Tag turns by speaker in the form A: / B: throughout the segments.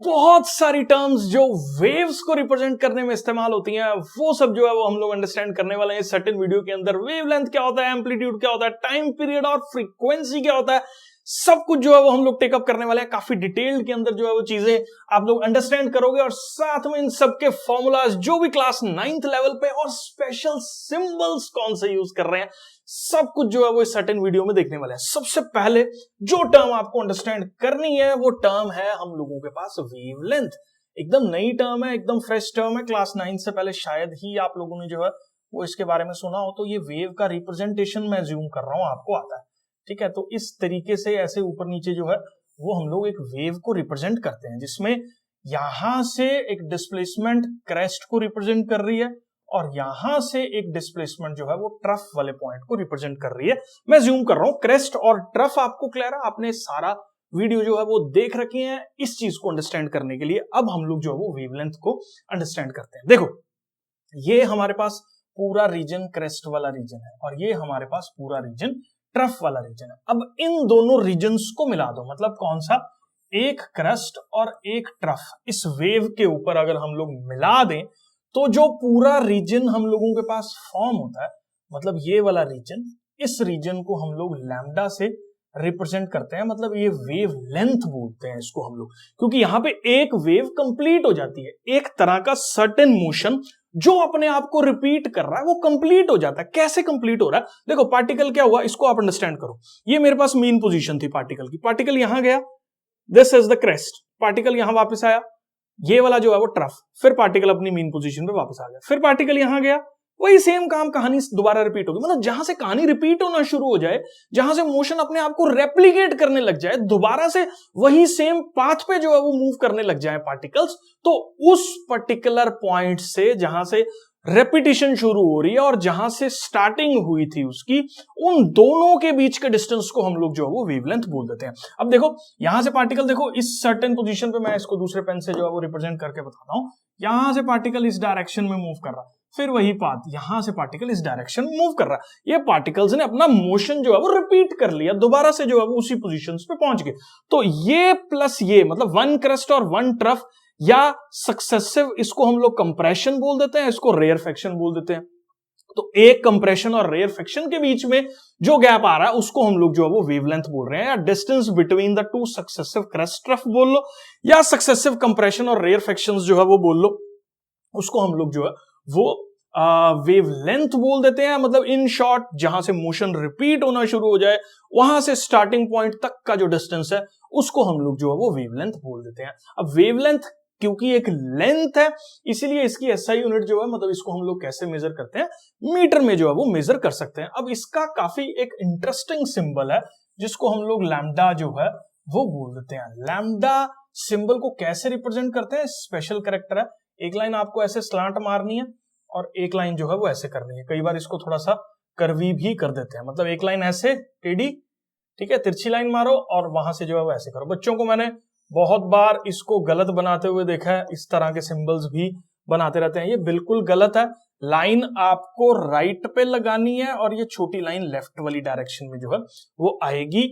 A: बहुत सारी टर्म्स जो वेव्स को रिप्रेजेंट करने में इस्तेमाल होती हैं, वो सब जो है वो हम लोग अंडरस्टैंड करने वाले हैं सर्टेन वीडियो के अंदर। वेवलेंथ क्या होता है, एम्पलीट्यूड क्या होता है, टाइम पीरियड और फ्रीक्वेंसी क्या होता है, सब कुछ जो है वो हम लोग टेकअप करने वाले हैं। काफी डिटेल्ड के अंदर जो है वो चीजें आप लोग अंडरस्टैंड करोगे, और साथ में इन सबके फॉर्मूलाज जो भी क्लास 9th लेवल पे, और स्पेशल सिंबल्स कौन से यूज कर रहे हैं, सब कुछ जो है वो इस सर्टेन वीडियो में देखने वाले हैं। सबसे पहले जो टर्म आपको अंडरस्टैंड करनी है वो टर्म है हम लोगों के पास वेवलेंथ। एकदम नई टर्म है, एकदम फ्रेश टर्म है। क्लास 9 से पहले शायद ही आप लोगों ने जो है वो इसके बारे में सुना हो। तो ये वेव का रिप्रेजेंटेशन मैं ज्यूम कर रहा हूं आपको आता है, ठीक है। तो इस तरीके से ऐसे ऊपर नीचे जो है वो हम लोग एक वेव को रिप्रेजेंट करते हैं, जिसमें यहां से एक डिस्प्लेसमेंट क्रेस्ट को रिप्रेजेंट कर रही है, और यहां से एक डिस्प्लेसमेंट जो है वो ट्रफ वाले पॉइंट को रिप्रेजेंट कर रही है। मैं ज्यूम कर रहा हूं। क्रेस्ट और ट्रफ आपको क्लियर है, आपने सारा वीडियो जो है वो देख रखी है इस चीज को अंडरस्टैंड करने के लिए। अब हम लोग जो है वो वेवलेंथ को अंडरस्टैंड करते हैं। देखो, ये हमारे पास पूरा रीजन क्रेस्ट वाला रीजन है, और ये हमारे पास पूरा रीजन ट्रफ वाला रीजन है। अब इन दोनों रीजन्स को मिला दो, मतलब कौन सा, एक क्रस्ट और एक ट्रफ। इस वेव के ऊपर अगर हम लोग मिला दें तो जो पूरा रीजन हम लोगों के पास फॉर्म होता है, मतलब ये वाला रीजन, इस रीजन को हम लोग लैम्डा से रिप्रेजेंट करते हैं। मतलब ये वेव लेंथ बोलते हैं इसको हम लोग, क्योंकि यहां पे एक वेव कंप्लीट हो जाती है। एक तरह का सर्टेन मोशन जो अपने आप को रिपीट कर रहा है वो कंप्लीट हो जाता है। कैसे कंप्लीट हो रहा है, देखो पार्टिकल क्या हुआ इसको आप अंडरस्टैंड करो। ये मेरे पास मेन पोजीशन थी पार्टिकल की, पार्टिकल यहां गया, this is the crest, particle यहां वापस आया, ये वाला जो है वो ट्रफ, फिर पार्टिकल अपनी मेन पोजीशन पे वापस आ गया, फिर पार्टिकल यहां गया, वही सेम काम, कहानी दोबारा रिपीट होगी। मतलब जहां से कहानी रिपीट होना शुरू हो जाए, जहां से मोशन अपने आप को रेप्लिकेट करने लग जाए, दोबारा से वही सेम पाथ पे जो है वो मूव करने लग जाए पार्टिकल्स, तो उस पर्टिकुलर पॉइंट से जहां से रेपिटेशन शुरू हो रही है और जहां से स्टार्टिंग हुई थी उसकी, उन दोनों के बीच के डिस्टेंस को हम लोग जो है वो वेवलेंथ बोल देते हैं। अब देखो यहां से पार्टिकल, देखो इस सर्टेन पोजीशन पे, मैं इसको दूसरे पेन से जो है वो रिप्रेजेंट करके बताता हूं। यहां से पार्टिकल इस डायरेक्शन में मूव कर रहा है, फिर वही पाथ यहां से पार्टिकल इस डायरेक्शन में मूव कर रहा है। ये पार्टिकल्स ने अपना मोशन जो है वो रिपीट कर लिया, दोबारा से जो है वो उसी पोजीशन पे पहुंच गए। तो ये प्लस ये, मतलब वन क्रस्ट और वन ट्रफ या सक्सेसिव, इसको हम लोग कंप्रेशन बोल देते हैं, इसको रेयरफेक्शन बोल देते हैं। तो एक कंप्रेशन और रेयरफेक्शन के बीच में जो गैप आ रहा है उसको हम लोग जो है वो वेवलेंथ बोल रहे हैं, या distance between the two successive crust trough बोल लो, या सक्सेसिव कंप्रेशन और रेयरफेक्शंस जो है वो बोल लो, उसको हम लोग जो है वो वेवलेंथ बोल देते हैं। मतलब इन शॉर्ट, जहां से मोशन रिपीट होना शुरू हो जाए, वहां से स्टार्टिंग पॉइंट तक का जो डिस्टेंस है उसको हम लोग जो है वो वेवलेंथ बोल देते हैं। अब वेवलेंथ क्योंकि एक लेंथ है, इसीलिए इसकी एसआई यूनिट जो है, मतलब इसको हम लोग कैसे मेजर करते हैं, मीटर में जो है वो मेजर कर सकते हैं। अब इसका काफी एक इंटरेस्टिंग सिंबल है जिसको हम लोग लैम्डा जो है वो बोल देते हैं। लैम्डा सिंबल को कैसे रिप्रेजेंट करते हैं, स्पेशल कैरेक्टर है। एक लाइन आपको ऐसे स्लांट मारनी है और एक लाइन जो है वो ऐसे करनी है। कई बार इसको थोड़ा सा कर्वी भी कर देते हैं, मतलब एक लाइन ऐसे टेढ़ी, ठीक है, तिरछी लाइन मारो और वहां से जो है वो ऐसे करो। बच्चों को मैंने बहुत बार इसको गलत बनाते हुए देखा है, इस तरह के सिंबल्स भी बनाते रहते हैं, ये बिल्कुल गलत है। लाइन आपको राइट पे लगानी है और ये छोटी लाइन लेफ्ट वाली डायरेक्शन में जो है वो आएगी।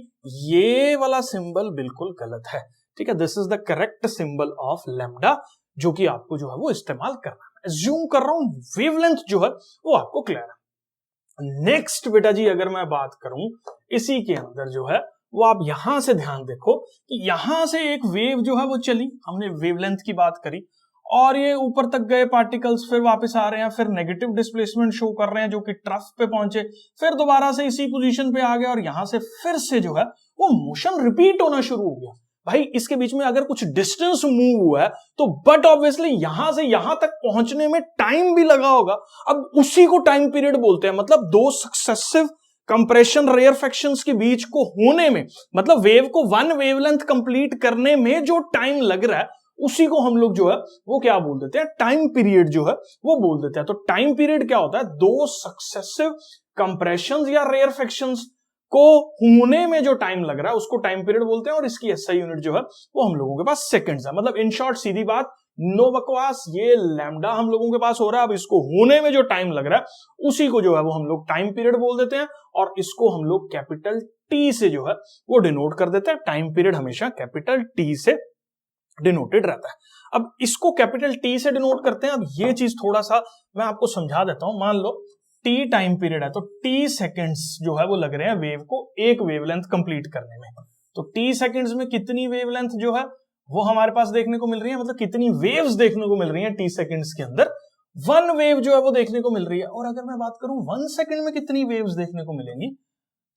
A: ये वाला सिंबल बिल्कुल गलत है, ठीक है। This is the correct symbol of lambda, जो कि आपको जो है वो इस्तेमाल करना है। ज्यूम कर रहा हूं, वेवलेंथ जो है वो आपको क्लियर है। नेक्स्ट बेटा जी, अगर मैं बात करूं इसी के अंदर जो है वो, आप यहां से ध्यान देखो कि यहां से एक वेव जो है वो चली, हमने वेवलेंथ की बात करी, और ये ऊपर तक गए पार्टिकल्स, फिर वापस आ रहे हैं, फिर नेगेटिव डिस्प्लेसमेंट शो कर रहे हैं जो कि ट्रफ पे पहुंचे, फिर दोबारा से इसी पोजीशन पे आ गए, और यहां से फिर से जो है वो मोशन रिपीट होना शुरू हो गया। भाई इसके बीच में अगर कुछ डिस्टेंस मूव हुआ है तो बट ऑब्वियसली यहां से यहां तक पहुंचने में टाइम भी लगा होगा। अब उसी को टाइम पीरियड बोलते हैं। मतलब दो सक्सेसिव कंप्रेशन रेयरफेक्शंस के बीच को होने में, मतलब वेव को वन वेवलेंथ कंप्लीट करने में जो टाइम लग रहा है उसी को हम लोग जो है वो क्या बोल देते हैं, टाइम पीरियड जो है वो बोल देते हैं। तो टाइम पीरियड क्या होता है, दो सक्सेसिव कंप्रेशंस या रेयरफेक्शंस को होने में जो टाइम लग रहा है उसको टाइम पीरियड बोलते हैं, और इसकी एसआई यूनिट जो है वो हम लोगों के पास सेकंड्स है। मतलब इन शॉर्ट, सीधी बात, नो बकवास, ये लैम्डा हम लोगों के पास हो रहा है। अब इसको होने में जो टाइम लग रहा है उसी को जो है वो हम लोग टाइम पीरियड बोल देते हैं, और इसको हम लोग कैपिटल टी से जो है वो डिनोट कर देते हैं। टाइम पीरियड हमेशा कैपिटल टी से डिनोटेड रहता है। अब इसको कैपिटल टी से डिनोट करते हैं। अब ये चीज थोड़ा सा मैं आपको समझा देता हूं। मान लो टी टाइम पीरियड है, तो टी सेकेंड्स जो है वो लग रहे हैं वेव को एक वेवलेंथ कंप्लीट करने में। तो टी सेकेंड्स में कितनी वेवलेंथ जो है वो हमारे पास देखने को मिल रही है, मतलब कितनी वेव्स देखने को मिल रही है टी सेकेंड्स के अंदर, 1 वेव जो है वो देखने को मिल रही है। और अगर मैं बात करूं 1 सेकेंड में कितनी वेव्स देखने को मिलेंगी,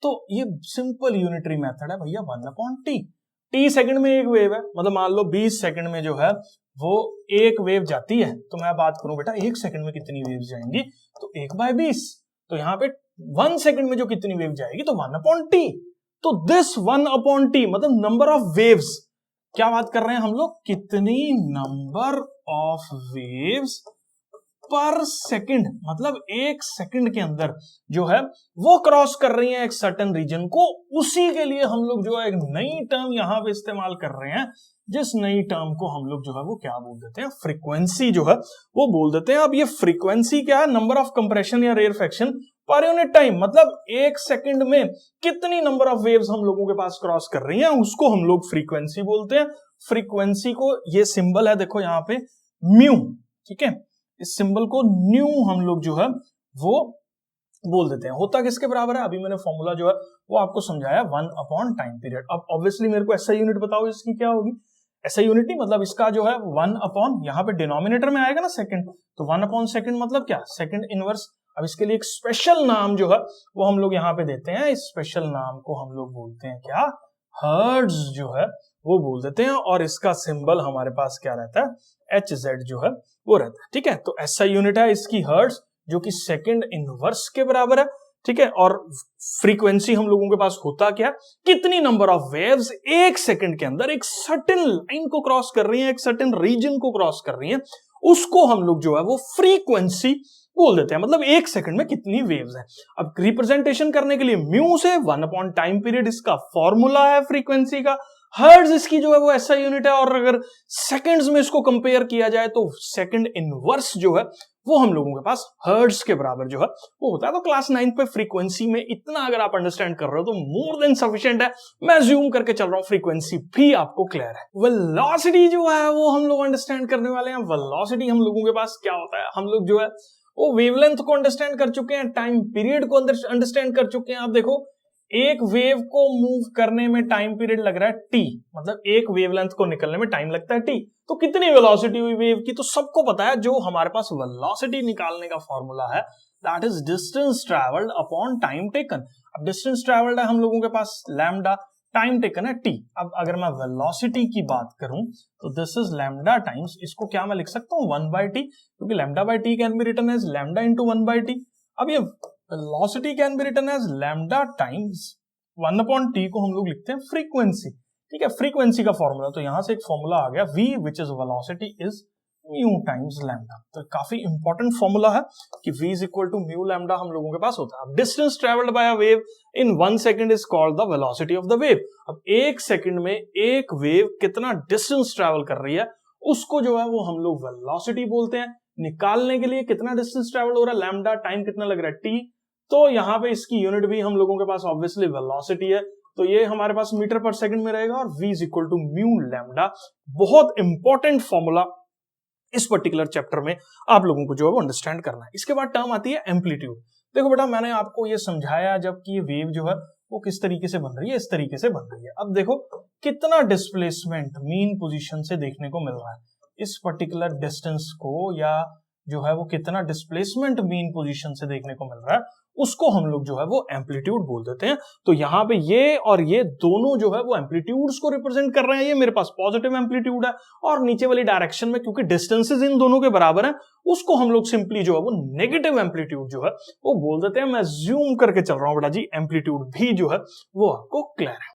A: तो ये सिंपल यूनिटरी मेथड है भैया, 1/t। टी सेकंड में एक वेव है, मतलब मान लो 20 सेकंड में जो है वो एक वेव जाती है, तो मैं बात करूं बेटा 1 सेकंड में कितनी वेव जाएंगी, तो 1/20। तो यहां पे 1 सेकंड में जो कितनी वेव जाएगी तो 1/t। तो दिस 1/t मतलब नंबर ऑफ वेव्स, क्या बात कर रहे हैं हम लोग, कितनी नंबर ऑफ वेव्स पर सेकंड, मतलब 1 सेकंड के अंदर जो है वो क्रॉस कर रही है एक सर्टेन रीजन को। उसी के लिए हम लोग जो है एक नई टर्म यहां पे इस्तेमाल कर रहे हैं, जिस नई टर्म को हम लोग जो है वो क्या बोल देते हैं, फ्रीक्वेंसी जो है वो बोल देते हैं। अब ये फ्रीक्वेंसी क्या है, नंबर ऑफ कंप्रेशन या रेयरफेक्शन पर यूनिट टाइम, मतलब 1 सेकंड में कितनी नंबर ऑफ वेव्स हम लोगों के पास क्रॉस कर रही हैं, उसको हम लोग फ्रीक्वेंसी बोलते हैं। फ्रीक्वेंसी को ये सिंबल है देखो यहाँ पे म्यू, ठीक है, इस सिंबल को न्यू हम लोग जो है वो बोल देते हैं। होता किसके बराबर है, अभी मैंने फॉर्मूला जो है वो आपको समझाया, 1/टाइम पीरियड। अब ऑब्वियसली मेरे को ऐसा यूनिट बताओ इसकी क्या होगी, ऐसा यूनिट नहीं, मतलब इसका जो है 1 यहाँ पे डिनोमिनेटर में आएगा ना सेकंड, तो 1/सेकंड मतलब क्या, सेकंड इनवर्स। अब इसके लिए एक स्पेशल नाम जो है वो हम लोग यहाँ पे देते हैं, इस स्पेशल नाम को हम लोग बोलते हैं क्या, हर्ट्ज जो है वो बोल देते हैं। और इसका सिंबल हमारे पास क्या रहता है, HZ जो है वो रहता है, ठीक है। तो ऐसा यूनिट है इसकी हर्ट्ज, जो कि सेकंड इनवर्स के बराबर है, ठीक है। और फ्रीक्वेंसी हम लोगों के पास होता क्या, कितनी नंबर ऑफ वेव्स 1 सेकंड के अंदर एक सर्टेन लाइन को क्रॉस कर रही हैं, एक सर्टेन रीजन को क्रॉस कर रही हैं, उसको हम लोग जो है वो फ्रीक्वेंसी बोल देते हैं, मतलब 1 सेकंड में कितनी वेव्स हैं। अब रिप्रेजेंटेशन करने के लिए म्यू से 1/टाइम पीरियड इसका फॉर्मूला है फ्रीक्वेंसी का, हर्ट्ज इसकी जो है वो ऐसा यूनिट है। और अगर सेकंड्स में इसको कंपेयर किया जाए तो सेकंड इनवर्स जो है वो हम लोगों के पास हर्ट्ज के बराबर जो है वो होता है। तो क्लास 9 पे फ्रीक्वेंसी में इतना अगर आप अंडरस्टैंड कर रहे हो तो मोर देन सफिशिएंट है। मैं ज्यूम करके चल रहा हूं, फ्रीक्वेंसी भी आपको क्लियर है। वेलोसिटी जो है वो हम लोग अंडरस्टैंड करने वाले हैं। वेलोसिटी हम लोगों के पास क्या होता है, हम लोग जो है वो वेवलेंथ को अंडरस्टैंड कर चुके हैं, टाइम पीरियड को अंडरस्टैंड कर चुके हैं। आप देखो एक वेव को मूव करने में टाइम पीरियड लग रहा है t, मतलब एक वेवलेंथ को निकलने में टाइम लगता है t। तो कितनी वेलोसिटी हुई वेव की, तो सबको पता है। जो हमारे पास वेलोसिटी निकालने का फॉर्मूला है that is distance travelled upon time taken. अब डिस्टेंस ट्रैवल्ड है हम लोगों के पास लैम्डा, टाइम टेकन है t। अब अगर मैं वेलोसिटी की बात करूं तो दिस इज लैम्डा टाइम्स, इसको क्या मैं लिख सकता हूं 1/t, क्योंकि lambda by t can be written as lambda into 1/t। अब ये velocity can be written as lambda times 1/t को हम लोग लिखते हैं फ्रीक्वेंसी, ठीक है। फ्रीक्वेंसी का फॉर्मूला, तो यहां से एक फॉर्मूला आ गया v which is velocity is mu times lambda. तो काफी इंपॉर्टेंट फॉर्मूला है कि v is equal to mu lambda हम लोगों के पास होता है। अब distance travelled by a wave in 1 second is called the velocity of the wave. अब 1 सेकंड में एक वेव कितना डिस्टेंस ट्रेवल कर रही है उसको जो है वो हम लोग वेलोसिटी बोलते हैं। निकालने के लिए कितना डिस्टेंस ट्रेवल हो रहा है, लैम्डा, टाइम कितना लग रहा है t, तो यहां पे इसकी यूनिट भी हम लोगों के पास ऑब्वियसली वेलोसिटी है, तो ये हमारे पास मीटर पर सेकंड में रहेगा। और v is equal to mu lambda, बहुत इंपॉर्टेंट फॉर्मूला इस पर्टिकुलर चैप्टर में आप लोगों को जो है वो अंडरस्टैंड करना है। इसके बाद टर्म आती है एम्पलीट्यूड। देखो बेटा मैंने आपको ये समझाया जबकि ये वेव जो है वो किस तरीके से बन रही है, इस तरीके से बन रही है। अब देखो कितना डिस्प्लेसमेंट मीन पोजीशन से देखने को मिल रहा है, इस पर्टिकुलर डिस्टेंस को या जो है वो कितना डिस्प्लेसमेंट मीन पोजीशन से देखने को मिल रहा है, उसको हम लोग जो है वो एम्पलीट्यूड बोल देते हैं। तो यहां पे ये और ये दोनों जो है वो एम्पलीट्यूड्स को रिप्रेजेंट कर रहे हैं। ये मेरे पास पॉजिटिव एम्पलीट्यूड है और नीचे वाली डायरेक्शन में क्योंकि डिस्टेंसेस इन दोनों के बराबर है उसको हम लोग सिंपली जो है वो नेगेटिव एम्पलीट्यूड जो है वो बोल देते हैं। मैं ज्यूम करके चल रहा हूं बेटा जी, एम्पलीट्यूड भी जो है वो आपको क्लियर है।